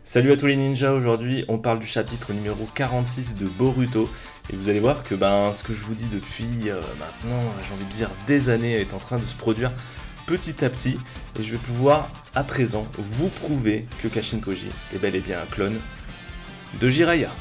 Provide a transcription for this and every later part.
Salut à tous les ninjas, aujourd'hui on parle du chapitre numéro 46 de Boruto et vous allez voir que ce que je vous dis depuis maintenant j'ai envie de dire des années est en train de se produire petit à petit et je vais pouvoir à présent vous prouver que Kashin Koji est bel et bien un clone de Jiraiya.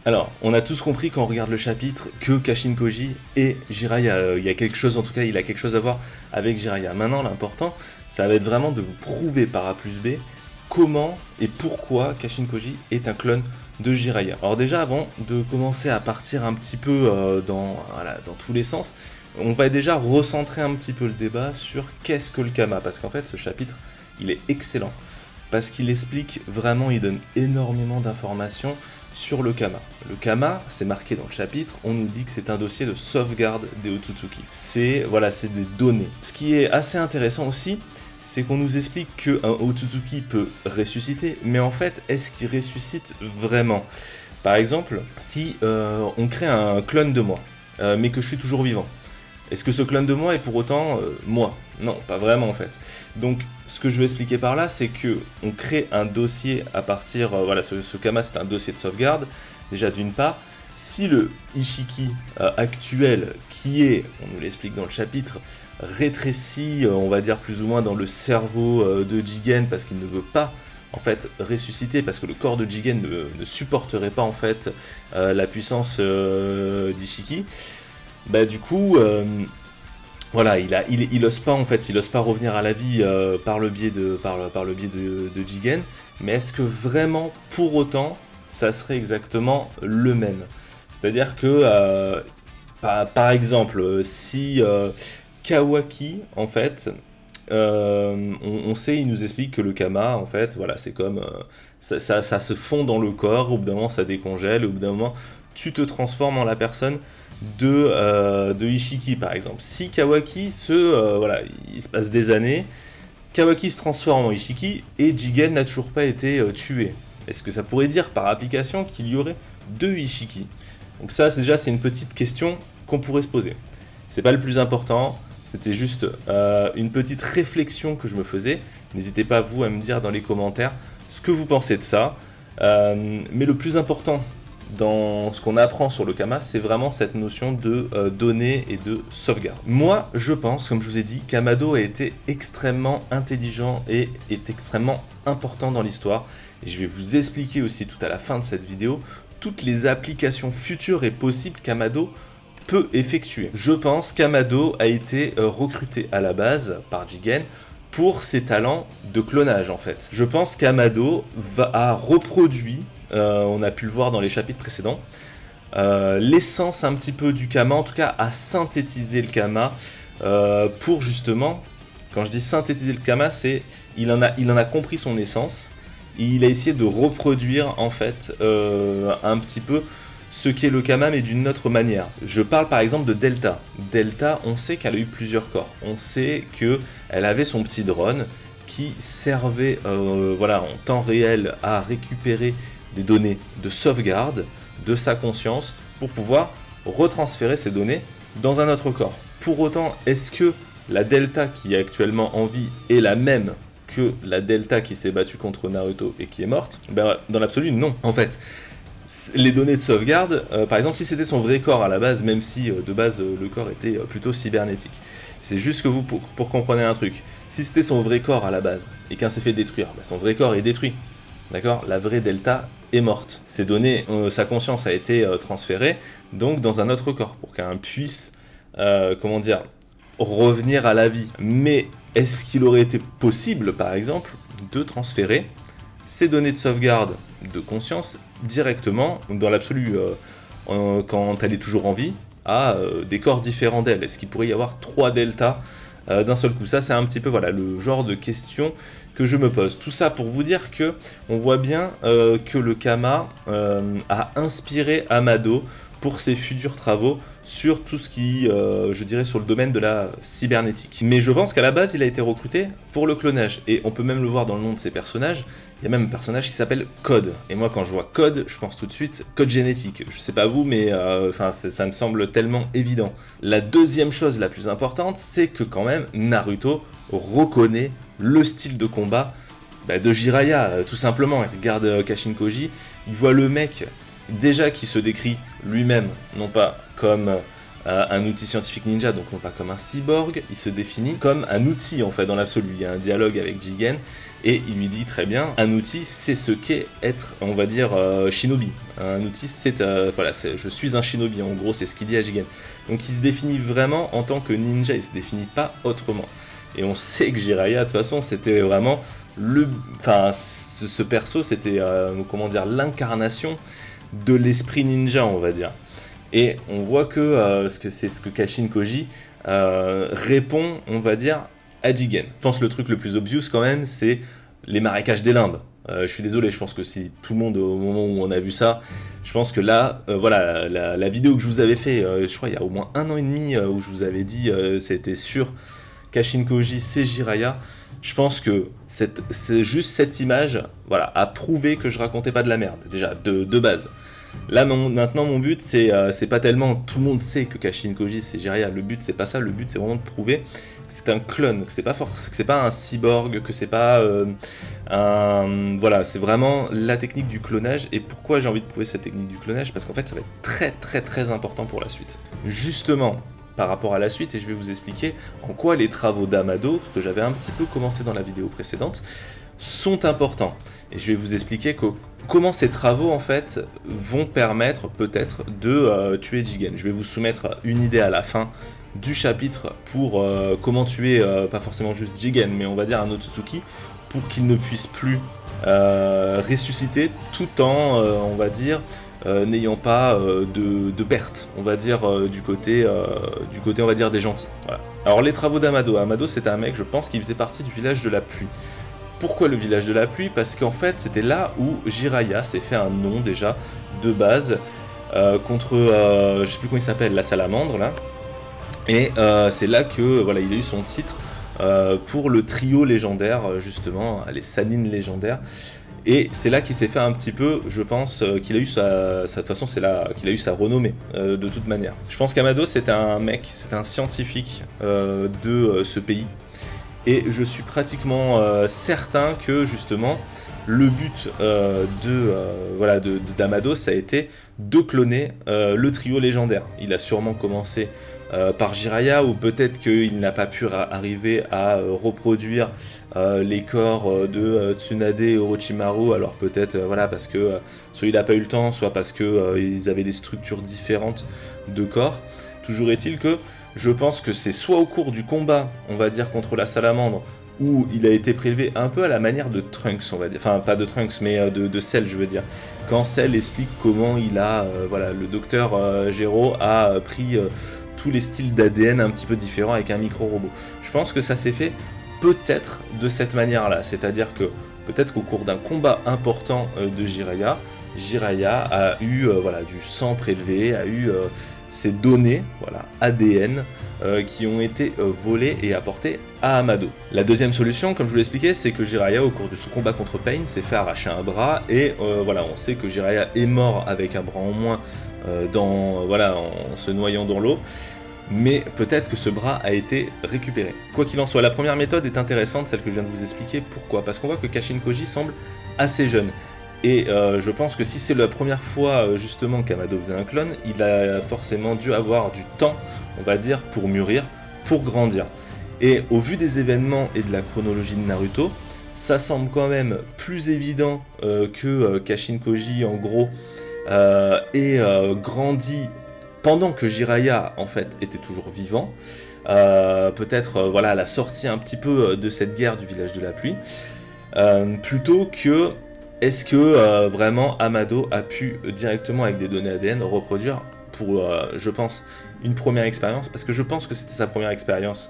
Alors, on a tous compris quand on regarde le chapitre que Kashin Koji est Jiraiya. Il y a quelque chose, en tout cas, il a quelque chose à voir avec Jiraiya. Maintenant, l'important, ça va être vraiment de vous prouver par A plus B comment et pourquoi Kashin Koji est un clone de Jiraiya. Alors déjà, avant de commencer à partir un petit peu dans tous les sens, on va déjà recentrer un petit peu le débat sur qu'est-ce que le Kama, parce qu'en fait, ce chapitre, il est excellent, parce qu'il explique vraiment, il donne énormément d'informations sur le Kama. Le Kama, c'est marqué dans le chapitre, on nous dit que c'est un dossier de sauvegarde des Otsutsuki. C'est des données. Ce qui est assez intéressant aussi, c'est qu'on nous explique qu'un Otsutsuki peut ressusciter, mais en fait, est-ce qu'il ressuscite vraiment? Par exemple, si on crée un clone de moi, mais que je suis toujours vivant, est-ce que ce clone de moi est pour autant moi? Non, pas vraiment en fait. Donc, ce que je veux expliquer par là, c'est que on crée un dossier à partir... ce Kama, c'est un dossier de sauvegarde. Déjà, d'une part, si le Ishiki actuel, qui est, on nous l'explique dans le chapitre, rétrécit, on va dire plus ou moins dans le cerveau de Jigen, parce qu'il ne veut pas en fait ressusciter, parce que le corps de Jigen ne supporterait pas en fait la puissance d'Ishiki, du coup... il ose pas en fait, il ose pas revenir à la vie par le biais de Jigen, mais est-ce que vraiment pour autant ça serait exactement le même? C'est-à-dire que par exemple si Kawaki en fait on sait, il nous explique que le Kama en fait c'est comme ça se fond dans le corps, au bout d'un moment ça décongèle, au bout d'un moment tu te transformes en la personne de Ishiki par exemple. Si Kawaki il se passe des années, Kawaki se transforme en Ishiki et Jigen n'a toujours pas été tué. Est-ce que ça pourrait dire par application qu'il y aurait deux Ishiki? Donc ça c'est une petite question qu'on pourrait se poser. C'est pas le plus important, c'était juste une petite réflexion que je me faisais. N'hésitez pas vous à me dire dans les commentaires ce que vous pensez de ça. Mais le plus important dans ce qu'on apprend sur le Kama, c'est vraiment cette notion de données et de sauvegarde. Moi, je pense, comme je vous ai dit, qu'Amado a été extrêmement intelligent et est extrêmement important dans l'histoire. Et je vais vous expliquer aussi tout à la fin de cette vidéo toutes les applications futures et possibles qu'Amado peut effectuer. Je pense qu'Amado a été recruté à la base par Jigen pour ses talents de clonage en fait. Je pense qu'Amado a reproduit, on a pu le voir dans les chapitres précédents, l'essence un petit peu du Kama, en tout cas à synthétiser le Kama pour justement, quand je dis synthétiser le Kama, c'est il en a compris son essence, et il a essayé de reproduire en fait un petit peu ce qu'est le Kama mais d'une autre manière. Je parle par exemple de Delta. Delta, on sait qu'elle a eu plusieurs corps. On sait qu'elle avait son petit drone qui servait en temps réel à récupérer des données de sauvegarde de sa conscience pour pouvoir retransférer ces données dans un autre corps. Pour autant, est-ce que la Delta qui est actuellement en vie est la même que la Delta qui s'est battue contre Naruto et qui est morte? Dans l'absolu, non. En fait, les données de sauvegarde, par exemple, si c'était son vrai corps à la base, même si de base le corps était plutôt cybernétique, c'est juste que vous, pour comprendre un truc, si c'était son vrai corps à la base et qu'un s'est fait détruire, son vrai corps est détruit, d'accord? La vraie Delta est morte. Ces données, sa conscience a été transférée donc dans un autre corps pour qu'un puisse, revenir à la vie. Mais est-ce qu'il aurait été possible, par exemple, de transférer ces données de sauvegarde de conscience directement, dans l'absolu, quand elle est toujours en vie, à des corps différents d'elle? Est-ce qu'il pourrait y avoir 3 deltas d'un seul coup? Ça, c'est un petit peu le genre de question que je me pose. Tout ça pour vous dire que on voit bien que le Kama a inspiré Amado pour ses futurs travaux sur tout ce qui, je dirais, sur le domaine de la cybernétique. Mais je pense qu'à la base, il a été recruté pour le clonage. Et on peut même le voir dans le nom de ses personnages, Il y a même un personnage qui s'appelle Code. Et moi, quand je vois Code, je pense tout de suite code génétique. Je sais pas vous, mais ça me semble tellement évident. La deuxième chose la plus importante, c'est que quand même, Naruto reconnaît le style de combat de Jiraiya, tout simplement. Il regarde Kashin Koji, il voit le mec, déjà qui se décrit lui-même, non pas comme un outil scientifique ninja, donc non pas comme un cyborg, il se définit comme un outil en fait dans l'absolu. Il y a un dialogue avec Jigen et il lui dit très bien, un outil c'est ce qu'est être, on va dire, shinobi. Un outil c'est, je suis un shinobi, en gros c'est ce qu'il dit à Jigen. Donc il se définit vraiment en tant que ninja, il se définit pas autrement. Et on sait que Jiraiya de toute façon c'était vraiment ce perso c'était l'incarnation de l'esprit ninja, on va dire. Et on voit que c'est ce que Kashin Koji répond, on va dire, à Jigen. Je pense que le truc le plus obvious quand même, c'est les marécages des limbes. Je suis désolé, je pense que si tout le monde, au moment où on a vu ça, je pense que là, la vidéo que je vous avais fait, je crois il y a au moins 1 an et demi, où je vous avais dit, c'était sur Kashin Koji, c'est Jiraiya. Je pense que c'est juste cette image, a prouvé que je racontais pas de la merde, déjà, de base. Là maintenant mon but c'est pas tellement tout le monde sait que Kashin Koji c'est Jiraiya, le but c'est pas ça, le but c'est vraiment de prouver que c'est un clone, que c'est pas un cyborg, que c'est pas c'est vraiment la technique du clonage. Et pourquoi j'ai envie de prouver cette technique du clonage? Parce qu'en fait ça va être très très très important pour la suite. Justement par rapport à la suite, et je vais vous expliquer en quoi les travaux d'Amado, que j'avais un petit peu commencé dans la vidéo précédente, sont importants. Et je vais vous expliquer comment ces travaux en fait vont permettre peut-être de tuer Jigen. Je vais vous soumettre une idée à la fin du chapitre pour comment tuer, pas forcément juste Jigen, mais on va dire un Otsutsuki, pour qu'il ne puisse plus ressusciter tout en, on va dire, n'ayant pas de perte, on va dire, du côté on va dire des gentils. Voilà. Alors les travaux d'Amado. Amado c'était un mec, je pense, qui faisait partie du village de la pluie. Pourquoi le village de la pluie? Parce qu'en fait c'était là où Jiraiya s'est fait un nom déjà de base contre, je sais plus comment il s'appelle, la salamandre là. Et c'est là que il a eu son titre pour le trio légendaire, justement, les Sannin légendaires. Et c'est là qu'il s'est fait un petit peu, je pense, qu'il a eu de toute façon c'est là qu'il a eu sa renommée, de toute manière. Je pense qu'Amado c'était un mec, c'était un scientifique de ce pays. Et je suis pratiquement certain que justement le but d'Amado ça a été de cloner le trio légendaire. Il a sûrement commencé par Jiraiya, ou peut-être qu'il n'a pas pu arriver à reproduire les corps de Tsunade et Orochimaru, alors peut-être parce que soit il n'a pas eu le temps, soit parce qu'ils avaient des structures différentes de corps. Toujours est-il que je pense que c'est soit au cours du combat, on va dire, contre la salamandre, où il a été prélevé un peu à la manière de Trunks, on va dire, enfin pas de Trunks, mais de Cell, je veux dire. Quand Cell explique comment il a, le docteur Gero a pris tous les styles d'ADN un petit peu différents avec un micro-robot. Je pense que ça s'est fait peut-être de cette manière-là, c'est-à-dire que peut-être qu'au cours d'un combat important de Jiraiya a eu du sang prélevé, a eu ces données, ADN, qui ont été volées et apportées à Amado. La deuxième solution, comme je vous l'expliquais, c'est que Jiraiya, au cours de son combat contre Pain, s'est fait arracher un bras, et on sait que Jiraiya est mort avec un bras en moins, en se noyant dans l'eau, mais peut-être que ce bras a été récupéré. Quoi qu'il en soit, la première méthode est intéressante, celle que je viens de vous expliquer. Pourquoi? Parce qu'on voit que Kashin Koji semble assez jeune. Et je pense que si c'est la première fois justement qu'Amado faisait un clone, il a forcément dû avoir du temps, on va dire, pour mûrir, pour grandir. Et au vu des événements et de la chronologie de Naruto, ça semble quand même plus évident que Kashin Koji, en gros, ait grandi pendant que Jiraiya, en fait, était toujours vivant. Peut-être, à la sortie un petit peu de cette guerre du village de la pluie. Plutôt que... Est-ce que vraiment Amado a pu directement avec des données ADN reproduire pour, je pense, une première expérience? Parce que je pense que c'était sa première expérience,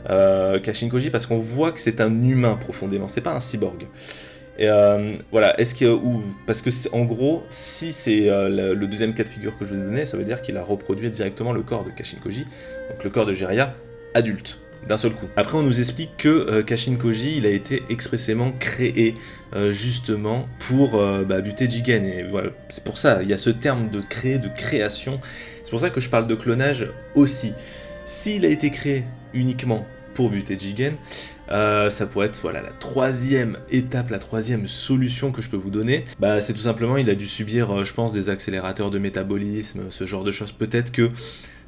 Kashin Koji, parce qu'on voit que c'est un humain profondément, c'est pas un cyborg. Et est-ce que, parce que en gros, si c'est le deuxième cas de figure que je vous ai donné, ça veut dire qu'il a reproduit directement le corps de Kashin Koji, donc le corps de Jiraiya adulte. d'un seul coup. Après, on nous explique que Kashin Koji, il a été expressément créé justement pour buter Jigen. Et voilà, c'est pour ça, il y a ce terme de créer, de création. C'est pour ça que je parle de clonage aussi. S'il a été créé uniquement pour buter Jigen, ça pourrait être voilà, la troisième étape, la troisième solution que je peux vous donner. C'est tout simplement, il a dû subir, je pense, des accélérateurs de métabolisme, ce genre de choses. Peut-être que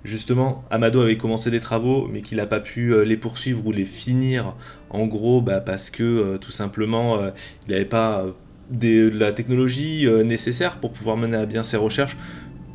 justement, Amado avait commencé des travaux, mais qu'il n'a pas pu les poursuivre ou les finir, en gros, parce que tout simplement, il n'avait pas de la technologie nécessaire pour pouvoir mener à bien ses recherches.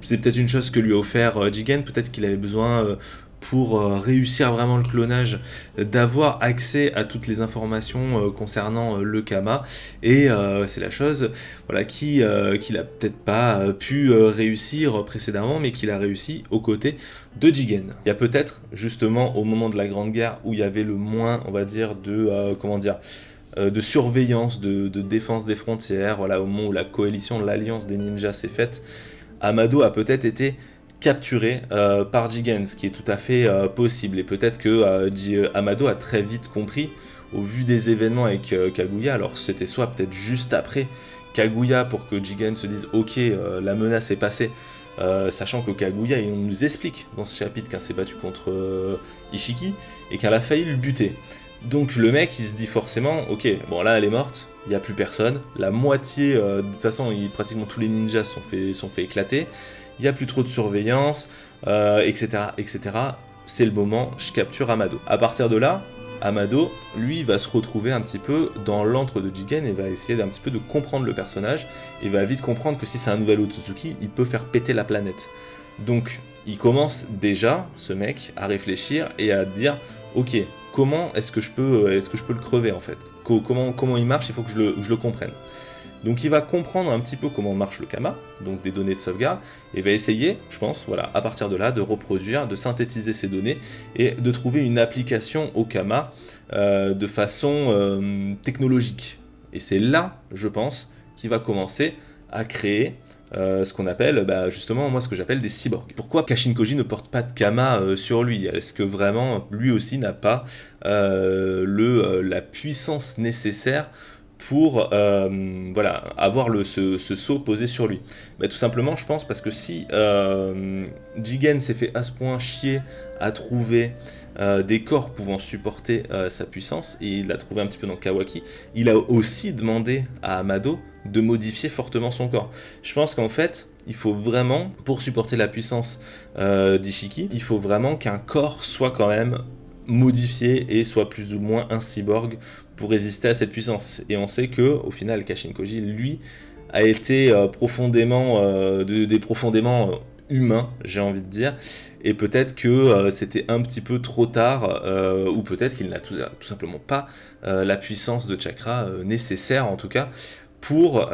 C'est peut-être une chose que lui a offert Jigen, peut-être qu'il avait besoin, pour réussir vraiment le clonage, d'avoir accès à toutes les informations concernant le Kama, et c'est la chose voilà, qu'il a peut-être pas pu réussir précédemment, mais qu'il a réussi aux côtés de Jigen. Il y a peut-être justement au moment de la Grande Guerre où il y avait le moins, on va dire, de surveillance, de défense des frontières, voilà, au moment où la coalition, l'alliance des ninjas s'est faite, Amado a peut-être été capturé par Jigen, ce qui est tout à fait possible. Et peut-être que Amado a très vite compris, au vu des événements avec Kaguya, alors c'était soit peut-être juste après Kaguya pour que Jigen se dise ok, la menace est passée, sachant que Kaguya, et on nous explique dans ce chapitre qu'elle s'est battue contre Ishiki et qu'elle a failli le buter. Donc le mec il se dit forcément ok, bon là elle est morte, il n'y a plus personne, la moitié, de toute façon pratiquement tous les ninjas sont fait éclater, il n'y a plus trop de surveillance, etc., etc. C'est le moment, je capture Amado. À partir de là, Amado, lui, va se retrouver un petit peu dans l'antre de Jigen et va essayer d'un petit peu de comprendre le personnage, et va vite comprendre que si c'est un nouvel Otsutsuki, il peut faire péter la planète. Donc, il commence déjà, ce mec, à réfléchir et à dire, ok, comment est-ce que je peux le crever en fait ? Comment il marche, il faut que je le comprenne. Donc il va comprendre un petit peu comment marche le Kama, donc des données de sauvegarde, et va essayer, je pense, voilà, à partir de là, de reproduire, de synthétiser ces données, et de trouver une application au Kama de façon technologique. Et c'est là, je pense, qu'il va commencer à créer ce qu'on appelle, justement, moi, ce que j'appelle des cyborgs. Pourquoi Kashin Koji ne porte pas de Kama sur lui ? Est-ce que vraiment, lui aussi n'a pas la puissance nécessaire pour avoir ce sceau posé sur lui. Tout simplement, je pense, parce que si Jigen s'est fait à ce point chier à trouver des corps pouvant supporter sa puissance, et il l'a trouvé un petit peu dans Kawaki, il a aussi demandé à Amado de modifier fortement son corps. Je pense qu'en fait, il faut vraiment, pour supporter la puissance d'Ishiki, il faut vraiment qu'un corps soit quand même modifié et soit plus ou moins un cyborg pour résister à cette puissance. Et on sait que au final, Kashin Koji, lui, a été profondément humain, j'ai envie de dire, et peut-être que c'était un petit peu trop tard, ou peut-être qu'il n'a tout simplement pas la puissance de chakra nécessaire, en tout cas, pour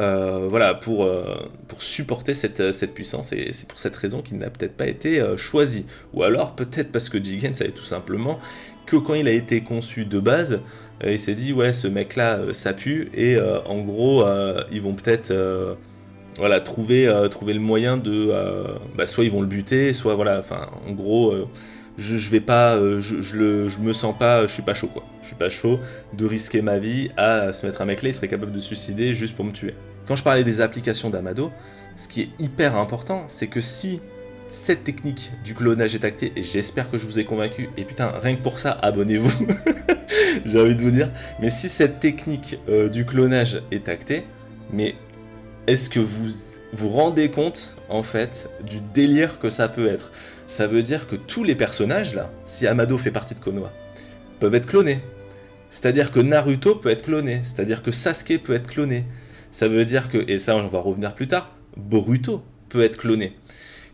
supporter cette puissance, et c'est pour cette raison qu'il n'a peut-être pas été choisi. Ou alors peut-être parce que Jigen savait tout simplement que quand il a été conçu de base, il s'est dit ouais, ce mec là ça pue, et en gros ils vont peut-être trouver le moyen de soit ils vont le buter, soit en gros je vais pas, je me sens pas, je suis pas chaud quoi. Je suis pas chaud de risquer ma vie à se mettre un mec là, il serait capable de se suicider juste pour me tuer. Quand je parlais des applications d'Amado, ce qui est hyper important, c'est que si cette technique du clonage est actée, et j'espère que je vous ai convaincu, et putain, rien que pour ça, abonnez-vous, j'ai envie de vous dire, mais si cette technique du clonage est actée, mais est-ce que vous vous rendez compte, en fait, du délire que ça peut être ? Ça veut dire que tous les personnages, là, si Amado fait partie de Konoha, peuvent être clonés. C'est-à-dire que Naruto peut être cloné, c'est-à-dire que Sasuke peut être cloné. Ça veut dire que, et ça on va revenir plus tard, Boruto peut être cloné.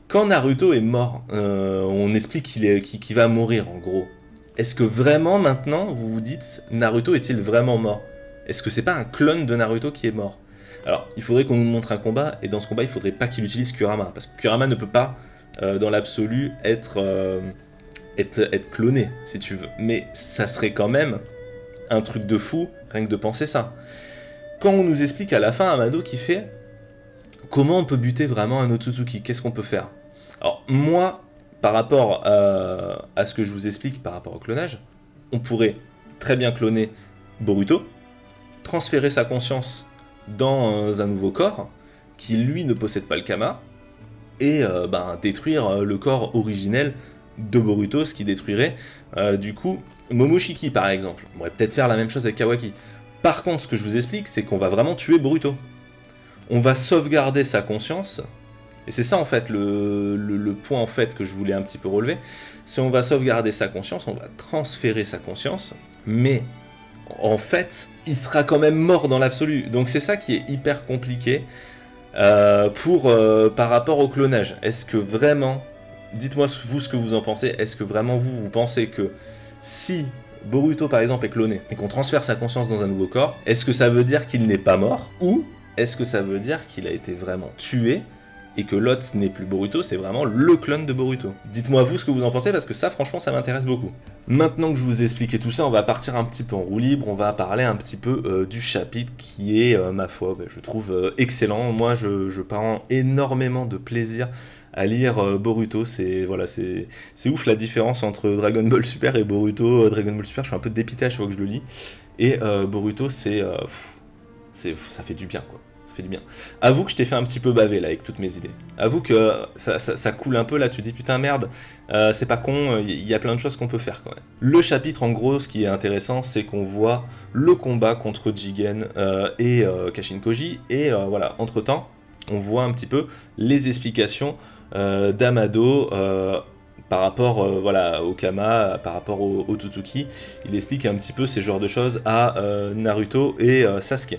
Quand Naruto est mort, on explique qu'il va mourir, en gros. Est-ce que vraiment, maintenant, vous vous dites, Naruto est-il vraiment mort ? Est-ce que c'est pas un clone de Naruto qui est mort ? Alors, il faudrait qu'on nous montre un combat, et dans ce combat, il faudrait pas qu'il utilise Kurama, parce que Kurama ne peut pas, dans l'absolu, être cloné, si tu veux. Mais ça serait quand même un truc de fou, rien que de penser ça. Quand on nous explique à la fin, Amado qui fait comment on peut buter vraiment un Otsutsuki, qu'est-ce qu'on peut faire ? Alors, moi, par rapport à ce que je vous explique par rapport au clonage, on pourrait très bien cloner Boruto, transférer sa conscience dans un nouveau corps, qui lui ne possède pas le Kama, et détruire le corps originel de Boruto, ce qui détruirait du coup Momoshiki par exemple. On pourrait peut-être faire la même chose avec Kawaki. Par contre, ce que je vous explique, c'est qu'on va vraiment tuer Boruto. On va sauvegarder sa conscience, et c'est ça en fait le point en fait que je voulais un petit peu relever. Si on va sauvegarder sa conscience, on va transférer sa conscience, mais en fait, il sera quand même mort dans l'absolu. Donc c'est ça qui est hyper compliqué par rapport au clonage. Est-ce que vraiment, dites-moi vous ce que vous en pensez, est-ce que vraiment vous pensez que si Boruto par exemple est cloné et qu'on transfère sa conscience dans un nouveau corps, est-ce que ça veut dire qu'il n'est pas mort, ou est-ce que ça veut dire qu'il a été vraiment tué et que l'autre n'est plus Boruto, c'est vraiment le clone de Boruto? Dites-moi vous ce que vous en pensez, parce que ça franchement ça m'intéresse beaucoup. Maintenant que je vous ai expliqué tout ça, on va partir un petit peu en roue libre, on va parler un petit peu du chapitre qui est, ma foi, je trouve excellent. Moi je prends énormément de plaisir à lire Boruto, c'est ouf la différence entre Dragon Ball Super et Boruto. Dragon Ball Super, je suis un peu dépité à chaque fois que je le lis, et Boruto ça fait du bien quoi. Ça fait du bien. Avoue que je t'ai fait un petit peu baver là avec toutes mes idées. Avoue que ça coule un peu là, tu te dis putain merde, c'est pas con, il y a plein de choses qu'on peut faire quand même. Le chapitre en gros, ce qui est intéressant, c'est qu'on voit le combat contre Jigen et Kashin Koji, et voilà, entre temps, on voit un petit peu les explications d'Amado par rapport au Kama, par rapport au Tsutsuki. Il explique un petit peu ces genres de choses à Naruto et Sasuke.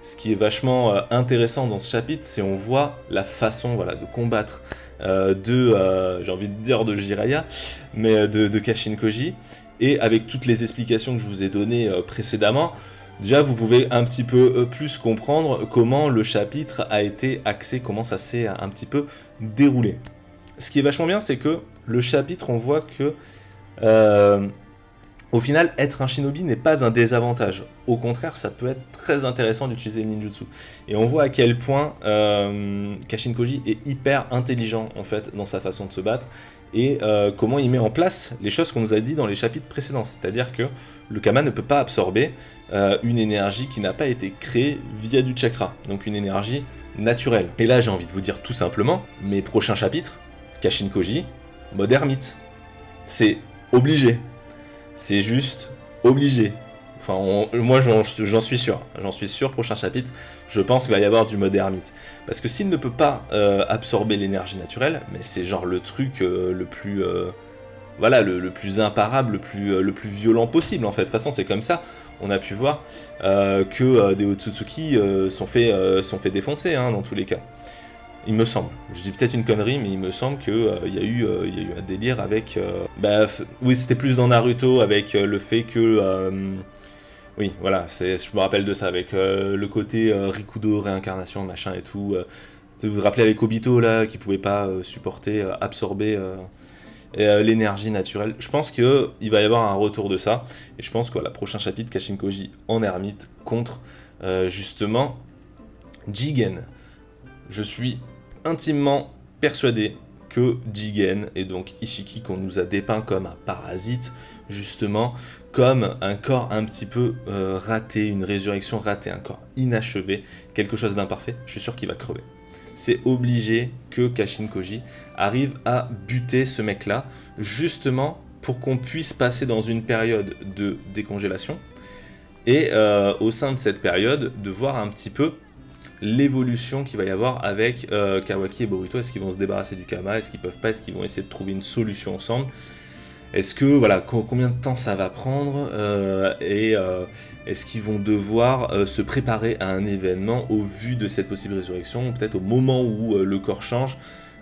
Ce qui est vachement intéressant dans ce chapitre, c'est on voit la façon de combattre j'ai envie de dire de Jiraiya, mais de Kashin Koji, et avec toutes les explications que je vous ai données précédemment, déjà vous pouvez un petit peu plus comprendre comment le chapitre a été axé, comment ça s'est un petit peu déroulé. Ce qui est vachement bien, c'est que le chapitre, on voit que au final, être un shinobi n'est pas un désavantage. Au contraire, ça peut être très intéressant d'utiliser le ninjutsu. Et on voit à quel point Kashin Koji est hyper intelligent en fait dans sa façon de se battre, et comment il met en place les choses qu'on nous a dit dans les chapitres précédents. C'est-à-dire que le Kama ne peut pas absorber une énergie qui n'a pas été créée via du chakra, donc une énergie naturelle. Et là, j'ai envie de vous dire tout simplement, mes prochains chapitres, Kashin Koji, mode ermite. C'est obligé. C'est juste obligé. Enfin, moi j'en suis sûr. J'en suis sûr, prochain chapitre, je pense qu'il va y avoir du mode ermite. Parce que s'il ne peut pas absorber l'énergie naturelle, mais c'est genre le truc le plus imparable, le plus violent possible en fait. De toute façon, c'est comme ça. On a pu voir que des Otsutsuki sont fait défoncer dans tous les cas. Il me semble, je dis peut-être une connerie, mais il me semble qu'il y a eu un délire avec... oui, c'était plus dans Naruto, avec le fait que... oui, voilà, je me rappelle de ça, avec le côté Rikudo, réincarnation, machin et tout. Vous vous rappelez avec Obito, là, qui pouvait pas supporter, absorber l'énergie naturelle. Je pense qu'il va y avoir un retour de ça, et je pense que la prochain chapitre, Kashin Koji en ermite, contre, justement, Jigen. Je suis intimement persuadé que Jigen, et donc Ishiki qu'on nous a dépeint comme un parasite, justement, comme un corps un petit peu raté, une résurrection ratée, un corps inachevé, quelque chose d'imparfait, je suis sûr qu'il va crever. C'est obligé que Kashin Koji arrive à buter ce mec-là, justement pour qu'on puisse passer dans une période de décongélation, et au sein de cette période, de voir un petit peu l'évolution qu'il va y avoir avec Kawaki et Boruto. Est-ce qu'ils vont se débarrasser du Kama? Est-ce qu'ils peuvent pas? Est-ce qu'ils vont essayer de trouver une solution ensemble? Est-ce que, combien de temps ça va prendre est-ce qu'ils vont devoir se préparer à un événement au vu de cette possible résurrection? Peut-être au moment où le corps change,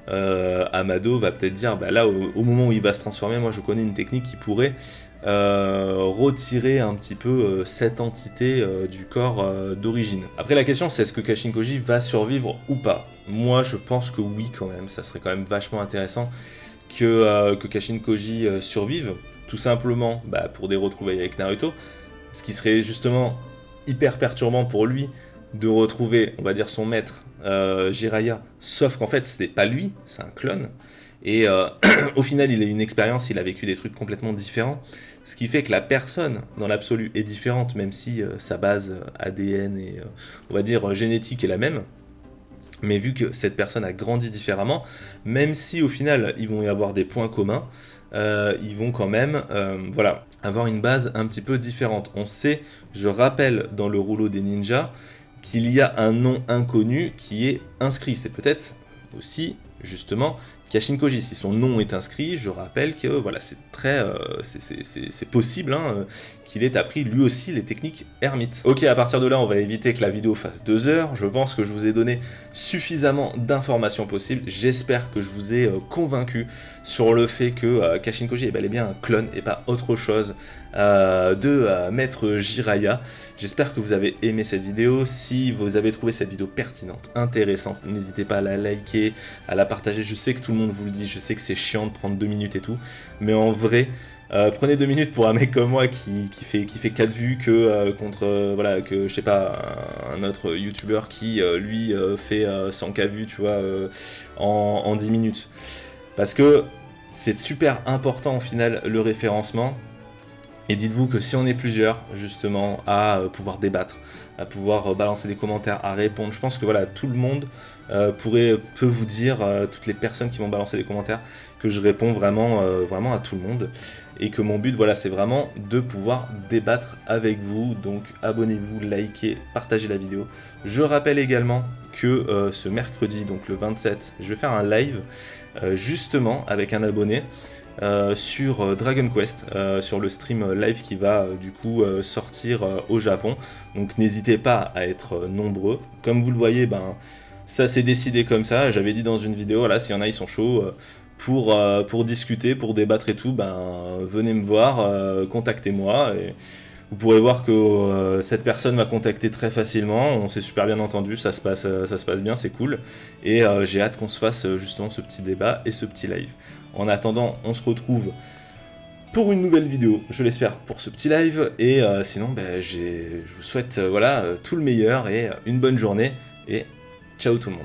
Amado va peut-être dire, là, au moment où il va se transformer, moi je connais une technique qui pourrait retirer un petit peu cette entité du corps d'origine. Après la question c'est est-ce que Kashin Koji va survivre ou pas? Moi je pense que oui quand même, ça serait quand même vachement intéressant que Kashin Koji survive, tout simplement pour des retrouvailles avec Naruto, ce qui serait justement hyper perturbant pour lui de retrouver, on va dire, son maître Jiraiya, sauf qu'en fait c'était pas lui, c'est un clone. Et au final, il a eu une expérience, il a vécu des trucs complètement différents. ce qui fait que la personne, dans l'absolu, est différente, même si sa base ADN et, on va dire, génétique est la même. Mais vu que cette personne a grandi différemment, même si au final, ils vont y avoir des points communs, ils vont quand même voilà, avoir une base un petit peu différente. On sait, je rappelle dans le rouleau des ninjas, qu'il y a un nom inconnu qui est inscrit. C'est peut-être aussi, justement, Kashin Koji. Si son nom est inscrit, je rappelle que voilà, c'est très, c'est possible hein, qu'il ait appris lui aussi les techniques ermites. Ok, à partir de là, on va éviter que la vidéo fasse 2 heures. Je pense que je vous ai donné suffisamment d'informations possibles. J'espère que je vous ai convaincu sur le fait que Kashin Koji est bel et bien un clone et pas autre chose de Maître Jiraiya. J'espère que vous avez aimé cette vidéo. Si vous avez trouvé cette vidéo pertinente, intéressante, n'hésitez pas à la liker, à la partager. Je sais que tout le monde vous le dit, je sais que c'est chiant de prendre 2 minutes et tout, mais en vrai, prenez 2 minutes pour un mec comme moi qui fait 4 vues que contre, voilà, que je sais pas, un autre youtubeur qui lui fait 100K vues, tu vois, en 10 minutes. Parce que c'est super important au final le référencement. Et dites-vous que si on est plusieurs, justement, à pouvoir débattre, à pouvoir balancer des commentaires, à répondre, je pense que voilà, tout le monde peut vous dire, toutes les personnes qui vont balancer des commentaires, que je réponds vraiment, vraiment à tout le monde. Et que mon but, voilà, c'est vraiment de pouvoir débattre avec vous. Donc abonnez-vous, likez, partagez la vidéo. Je rappelle également que ce mercredi, donc le 27, je vais faire un live, justement, avec un abonné. Sur Dragon Quest, sur le stream live qui va du coup sortir au Japon. Donc n'hésitez pas à être nombreux. Comme vous le voyez, ben, ça s'est décidé comme ça. J'avais dit dans une vidéo, là, s'il y en a, ils sont chauds pour discuter, pour débattre et tout, ben, venez me voir, contactez-moi. Et vous pourrez voir que cette personne m'a contacté très facilement, on s'est super bien entendu, ça se passe bien, c'est cool. Et j'ai hâte qu'on se fasse justement ce petit débat et ce petit live. En attendant, on se retrouve pour une nouvelle vidéo, je l'espère, pour ce petit live. Et sinon, ben, je vous souhaite voilà, tout le meilleur et une bonne journée. Et ciao tout le monde.